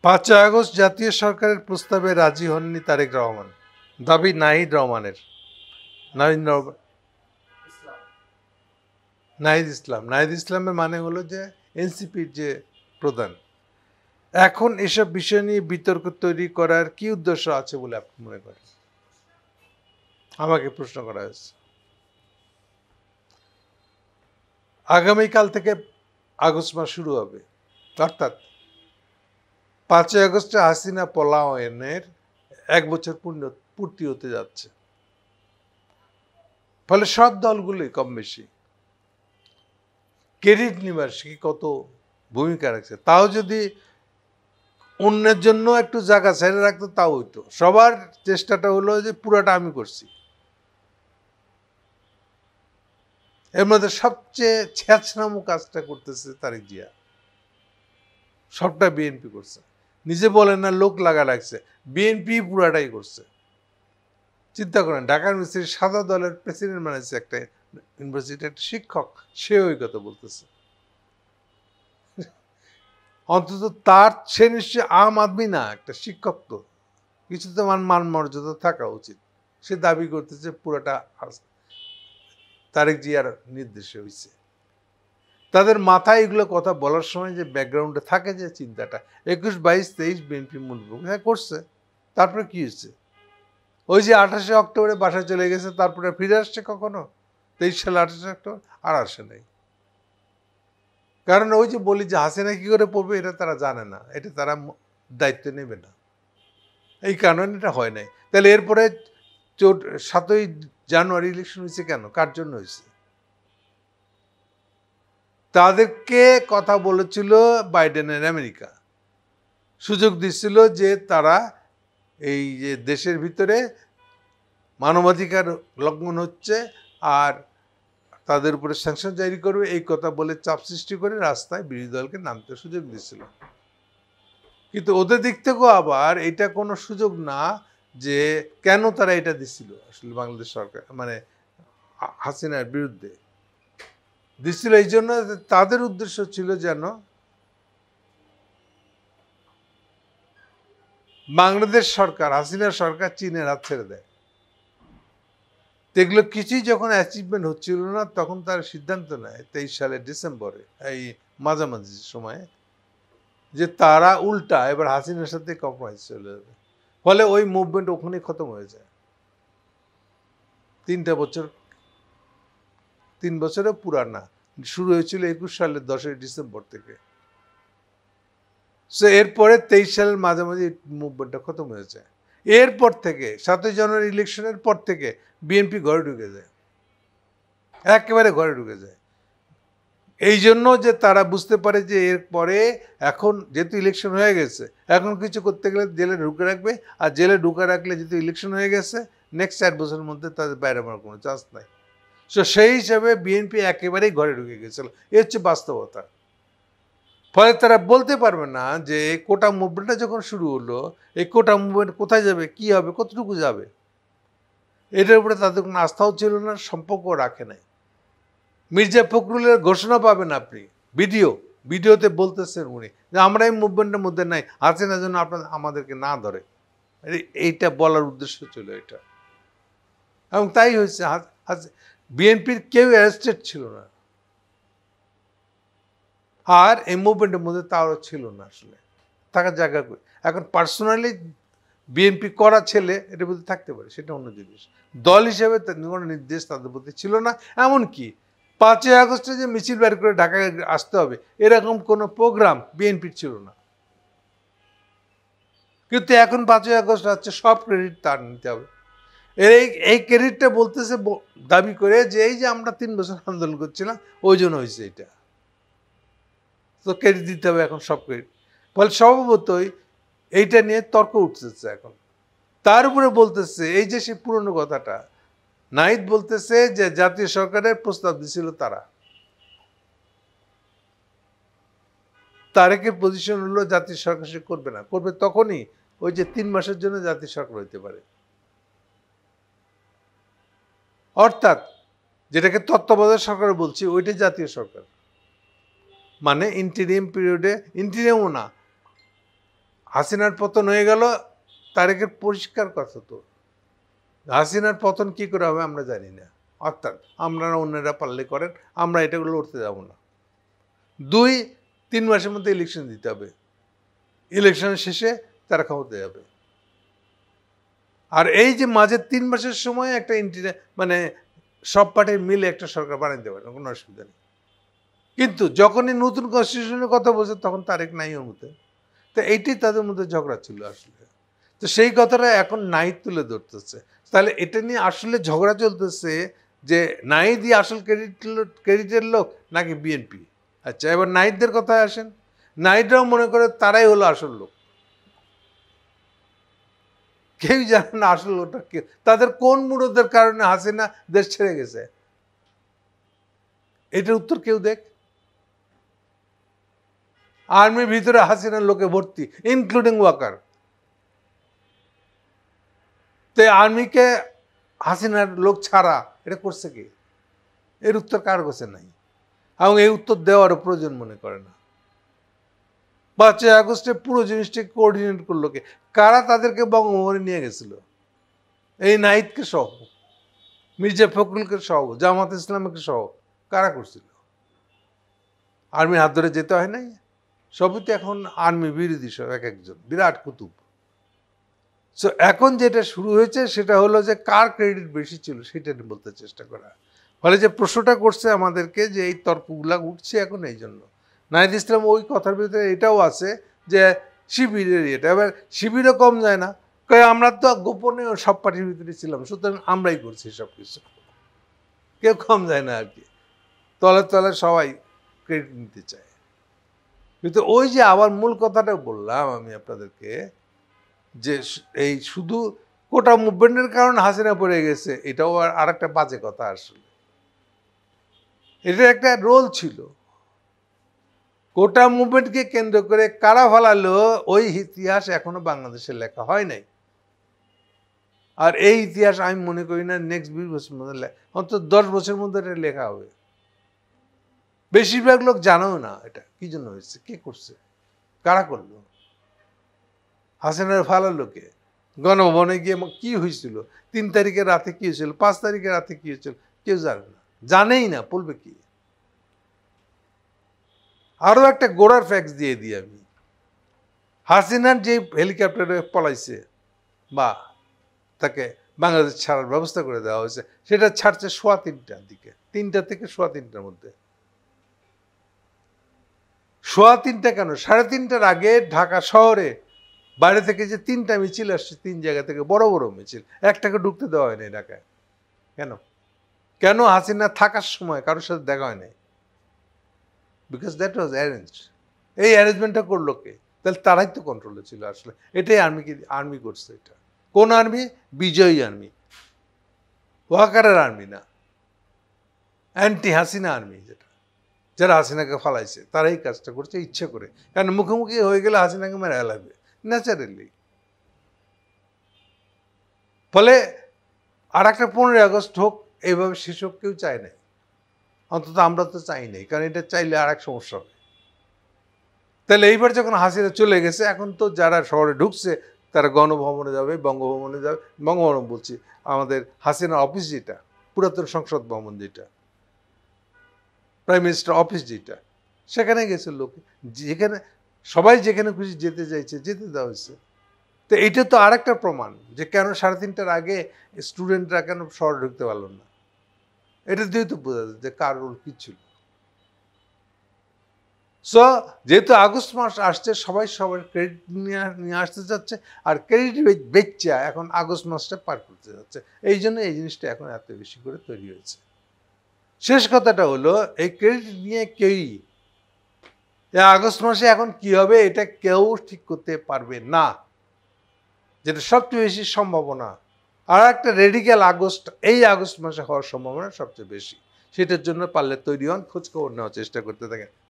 5 August জাতীয় সরকারের প্রস্তাবে রাজি হননি তারেক রহমান, দাবি নাহিদ রহমানের। নাহিদ ইসলামের মানে হলো যে এনসিপির যে প্রধান। এখন এসব বিষয় নিয়ে বিতর্ক তৈরি করার কি উদ্দেশ্য আছে বলে আপনি মনে করেন? আমাকে প্রশ্ন করা হয়েছে। আগামীকাল থেকে আগস্ট মাস শুরু হবে, অর্থাৎ 5 আগস্টে হাসিনা পলায়নের 1 বছর পূর্তি হতে যাচ্ছে। ফলে সব দলগুলোই কম বেশি ক্রেডিট নিবার সে কত ভূমিকা রাখছে। তাও যদি অন্যের জন্য একটু জায়গা ছেড়ে রাখতো তাও হইতো। সবার চেষ্টাটা হলো যে পুরাটা আমি করছি। এর মধ্যে সবচেয়ে ছ্যাঁচড়ামো কাজটা করতেছে তারেক জিয়া। সবটা বিএনপি করছে। নিজে বলেন না লোক লাগা রাখছে, বিএনপি পুরাটাই করছে। চিন্তা করেন, ঢাকা ইউনিভার্সিটির সাদা দলের প্রেসিডেন্ট বানাইছে একটা ইউনিভার্সিটির একটা শিক্ষক, সে ওই কথা বলতেছে। অন্তত সে নিশ্চয় আম আদমি না, একটা শিক্ষক। তো কিছু তো মান মর্যাদা থাকা উচিত। সে দাবি করতেছে পুরোটা তারেক জিয়ার নির্দেশে হয়েছে। তাদের মাথায় এগুলো কথা বলার সময় যে ব্যাকগ্রাউন্ডে থাকে যে চিন্তাটা, 21, 22, 23 বিএনপি মূলভূমি করছে। তারপরে কি হয়েছে? ওই যে 28শে অক্টোবরে বাসায় চলে গেছে, তারপরে ফিরে আসছে কখনো? 23 সালে 28শে অক্টোবর আর আসে নাই। কারণ ওই যে বলি যে হাসিনা কি করে পড়বে এটা তারা জানে না, এটা তারা দায়িত্ব নেবে না, এই কারণে এটা হয় নাই। তাহলে এরপরে 7ই জানুয়ারি ইলেকশন হয়েছে কেন? কার জন্য হয়েছে? তাদেরকে কথা বলেছিল বাইডেনের আমেরিকা, সুযোগ দিচ্ছিল যে তারা এই যে দেশের ভিতরে মানবাধিকার লঙ্ঘন হচ্ছে আর তাদের উপরে স্যাংশন জারি করবে, এই কথা বলে চাপ সৃষ্টি করে রাস্তায় বিরোধী দলকে নামতে সুযোগ দিচ্ছিল। কিন্তু ওদের দিক থেকেও আবার এটা কোনো সুযোগ না যে কেন তারা এটা দিচ্ছিল। আসলে বাংলাদেশ সরকার মানে হাসিনার বিরুদ্ধে দিচ্ছিল এই জন্য তাদের উদ্দেশ্য ছিল যেন বাংলাদেশ সরকার, হাসিনা সরকার চীনের হাত ছেড়ে দেয়। এগুলো কিছুই যখন অ্যাচিভমেন্ট হচ্ছিল না, তখন তার সিদ্ধান্ত নেয় 23 সালের ডিসেম্বরে, এই মাঝামাঝি সময়ে, যে তারা উল্টা এবার হাসিনার সাথে কম্প্রোমাইজ চলে যাবে। ফলে ওই মুভমেন্ট ওখানে খতম হয়ে যায়। 3 বছরে পুরানা শুরু হয়েছিল 21 সালের 10ই ডিসেম্বর থেকে। সো এরপরে 23 সালের মাঝামাঝি মুভমেন্টটা খতম হয়ে যায়। এরপর থেকে 7ই জানুয়ারি ইলেকশনের পর থেকে বিএনপি ঘরে ঢুকে যায়, একেবারে ঘরে ঢুকে যায়। এই জন্য যে তারা বুঝতে পারে যে এরপরে এখন যেহেতু ইলেকশন হয়ে গেছে, এখন কিছু করতে গেলে জেলে ঢুকে রাখবে, আর জেলে ঢুকে রাখলে যেহেতু ইলেকশন হয়ে গেছে, নেক্সট 4 বছরের মধ্যে তাদের বাইরে মারার কোনো চান্স নাই। সো সেই হিসাবে বিএনপি একেবারেই ঘরে ঢুকে গেছিল। এ হচ্ছে বাস্তবতা। ফলে তারা বলতে পারবে না যে কোটা মুভমেন্টটা যখন শুরু হলো, এই কোটা মুভমেন্ট কোথায় যাবে, কি হবে, কতটুকু যাবে, এটার উপরে তাদের কোনো আস্থাও ছিল না, সম্পর্ক রাখে নাই। মির্জা ফখরুলের ঘোষণা পাবেন আপনি, ভিডিওতে বলতেছেন উনি যে আমরা এই মুভমেন্টের মধ্যে নাই, আছে না যেন আমাদেরকে না ধরে। এইটা বলার উদ্দেশ্য ছিল এটা, এবং তাই হয়েছে। বিএনপির কেউ অ্যারেস্টেড ছিল না, আর এই মুভমেন্টের মধ্যে তারও ছিল না আসলে থাকার জায়গা করে। এখন পার্সোনালি বিএনপি করা ছেলে এটার মধ্যে থাকতে পারে, সেটা অন্য জিনিস। দল হিসেবে কোনো নির্দেশ তাদের প্রতি ছিল না। এমনকি 5ই আগস্টে যে মিছিল বের করে ঢাকায় আসতে হবে, এরকম কোনো প্রোগ্রাম বিএনপির ছিল না। কিন্তু এখন 5ই আগস্ট হচ্ছে, সব ক্রেডিট তার নিতে হবে। এই ক্রেডিটটা বলতেছে দাবি করে যে এই যে আমরা 3 বছর আন্দোলন করছিলাম, ওই জন্য হয়েছে এটা, তো ক্রেডিট দিতে হবে এখন সব ক্রেডিট। ফলে স্বভাবতই এইটা নিয়ে তর্ক উঠতেছে এখন। তার উপরে বলতেছে এই যে সে পুরনো কথাটা, নাহিদ বলতেছে যে জাতীয় সরকারের প্রস্তাব দিছিল তারা। তারেকের পজিশন হলো জাতীয় সরকার সে করবে না, করবে তখনই ওই যে 3 মাসের জন্য জাতীয় সরকার হইতে পারে। অর্থাৎ যেটাকে তত্ত্বাবধায়ক সরকার বলছি, ওইটাই জাতীয় সরকার। মানে ইন্টিরিয়াম পিরিয়ডে, ইন্টিরিয়ামও না, হাসিনার পতন হয়ে গেল, তারেকের পরিষ্কার কথা তো, হাসিনার পতন কি করে হবে আমরা জানি না, অর্থাৎ আপনারা অন্যরা পারলে করেন, আমরা এটাগুলো লড়তে যাব না। 2-3 মাসের মধ্যে ইলেকশন দিতে হবে, ইলেকশনের শেষে তারা ক্ষমতা যাবে। আর এই যে মাঝের 3 মাসের সময় একটা মানে সব পার্টির মিলে একটা সরকার বানাইতে পারে, কোনো অসুবিধা নেই। কিন্তু যখনই নতুন কনস্টিটিউশনের কথা বলছে তখন তারেক নাই ওর মধ্যে, তো এইটাই তাদের মধ্যে ঝগড়া ছিল আসলে। তো সেই কথাটা এখন নাহিদ তুলে ধরতেছে। তাহলে এটা নিয়ে আসলে ঝগড়া চলতেছে যে নাহিদই আসল ক্রেডিটের লোক নাকি বিএনপি। আচ্ছা, এবার নাহিদদের কথায় আসেন। নাহিদরাও মনে করে তারাই হলো আসল লোক, কেউ জানে না আসল লোকটা কে, তাদের কোন মুরদের কারণে হাসিনা দেশ ছেড়ে গেছে, এটার উত্তর কেউ দেখ। আর্মির ভিতরে হাসিনার লোকে ভর্তি, ইনক্লুডিং ওয়াকার। তো আর্মিকে হাসিনার লোক ছাড়া এটা করছে কি, এর উত্তর কার কাছে নাই, এবং এই উত্তর দেওয়ারও প্রয়োজন মনে করে না। 5 আগস্টে পুরো জিনিসটাকে কোঅর্ডিনেট করলো কে, কারা তাদেরকে বঙ্গভবনে নিয়ে গেছিল? এই নাহিদকে সহ, মির্জা ফখরুলকে সহ, জামাত ইসলামকে সহ কারা করছিল? আর্মির হাত ধরে যেতে হয় নাই? সবই তো এখন আর্মি বিরোধী সব, এক একজন বিরাট কুতুব। সো এখন যেটা শুরু হয়েছে সেটা হলো যে কার ক্রেডিট বেশি ছিল সেটা বলতে চেষ্টা করা। ফলে যে প্রশ্নটা করছে আমাদেরকে, যে এই তর্কগুলা উঠছে এখন এই জন্য। নাহিদ ইসলাম ওই কথার ভিতরে এটাও আছে যে শিবিরের এটা, এবার শিবিরও কম যায় না, আমরা তো গোপনে সব পার্টির ভিতরে ছিলাম, সুতরাং আমরাই করছি সব কিছু, কেউ কম যায় না আর কি, তলে তলে সবাই ক্রেডিট নিতে চায়। কিন্তু ওই যে আবার মূল কথাটা বললাম আমি আপনাদেরকে, যে এই শুধু কোটা মুভমেন্টের কারণে হাসিনা পড়ে গেছে, এটাও আর একটা বাজে কথা। আসলে এটা একটা রোল ছিল, কোটা মুভমেন্টকে কেন্দ্র করে কারা ফালালো ওই ইতিহাস এখনো বাংলাদেশে লেখা হয় নাই। আর এই ইতিহাস আমি মনে করি না নেক্সট 20 বছর মধ্যে, অন্তত 10 বছরের মধ্যে এটা লেখা হবে। বেশিরভাগ লোক জানেও না এটা কি জন্য হয়েছে, কে করছে, কারা করলো, হাসিনার ফালালো কে, গণভবনে গিয়ে কি হয়েছিল, 3 তারিখের রাতে কি হয়েছিল, 5 তারিখের রাতে কি হয়েছিল, কেউ জানে না, জানেই না, বলবে কি। আরো একটা গোড়ার ফ্যাক্স দিয়ে দিই আমি, হাসিনার যে হেলিকপ্টারে পলাইছে বা তাকে বাংলাদেশ ছাড়ার ব্যবস্থা করে দেওয়া হয়েছে, সেটা ছাড়ছে 3:15টার দিকে, 3টা থেকে 3:15টার মধ্যে। 3:15 কেন, 3:30টার আগে ঢাকা শহরে বাইরে থেকে যে 3টা মিছিল আসছে, 3 জায়গা থেকে বড় বড় মিছিল, একটাকে ঢুকতে দেওয়া হয়নি ঢাকায়। কেন? কেন হাসিনা থাকার সময় কারোর সাথে দেখা হয় নাই? Because that was arrange. এই অ্যারেঞ্জমেন্টটা করলো কে? তাহলে তারাই তো কন্ট্রোলে ছিল আসলে। এটাই আর্মি করছে। এটা কোন আর্মি? বিজয়ী আর্মি, ওয়াকারের আর্মি না, অ্যান্টি হাসিনা আর্মি, যেটা যারা হাসিনাকে ফালাইছে তারাই কাজটা করছে ইচ্ছে করে। কারণ মুখোমুখি হয়ে গেলে হাসিনাকে মেরে ফেলাবে ন্যাচারালি। ফলে আর একটা 15 আগস্ট হোক, এইভাবে শেষ হোক, কেউ চায় নাই, অন্তত আমরা তো চাই নাই, কারণ এটা চাইলে আর এক সমস্যা হবে। তাহলে এইবার যখন হাসিনা চলে গেছে, এখন তো যারা শহরে ঢুকছে তারা গণভবনে যাবে, বঙ্গভবনে যাবে, বঙ্গভবন বলছি, আমাদের হাসিনার অফিস যেটা, পুরাতন সংসদ ভবন যেটা, প্রাইম মিনিস্টার অফিস যেটা, সেখানে গেছে লোক, যেখানে সবাই যেখানে খুশি যেতে চাইছে যেতে দেওয়া হয়েছে। তো এইটা তো আর একটা প্রমাণ যে কেন 3:30টার আগে স্টুডেন্টরা কেন শহরে ঢুকতে পারল না। এটা দিয়ে তো বোঝা যায় যে কার রোল কি ছিল। সো যেহেতু আগস্ট মাস আসছে, সবাই সবার ক্রেডিট নিয়ে আসতে যাচ্ছে, আর ক্রেডিট বেচা এখন আগস্ট মাসটা পার করতে যাচ্ছে। এই জন্য এই জিনিসটা এখন এত বেশি করে তৈরি হয়েছে। শেষ কথাটা হলো, এই ক্রেডিট নিয়ে কেউই আগস্ট মাসে এখন কি হবে এটা কেউ ঠিক করতে পারবে না, যেটা সবচেয়ে বেশি সম্ভাবনা। আর একটা রেডিক্যাল আগস্ট এই আগস্ট মাসে হওয়ার সম্ভাবনা সবচেয়ে বেশি। সেটার জন্য পারলে তৈরি হন, খোঁজখবর নেওয়ার চেষ্টা করতে থাকেন।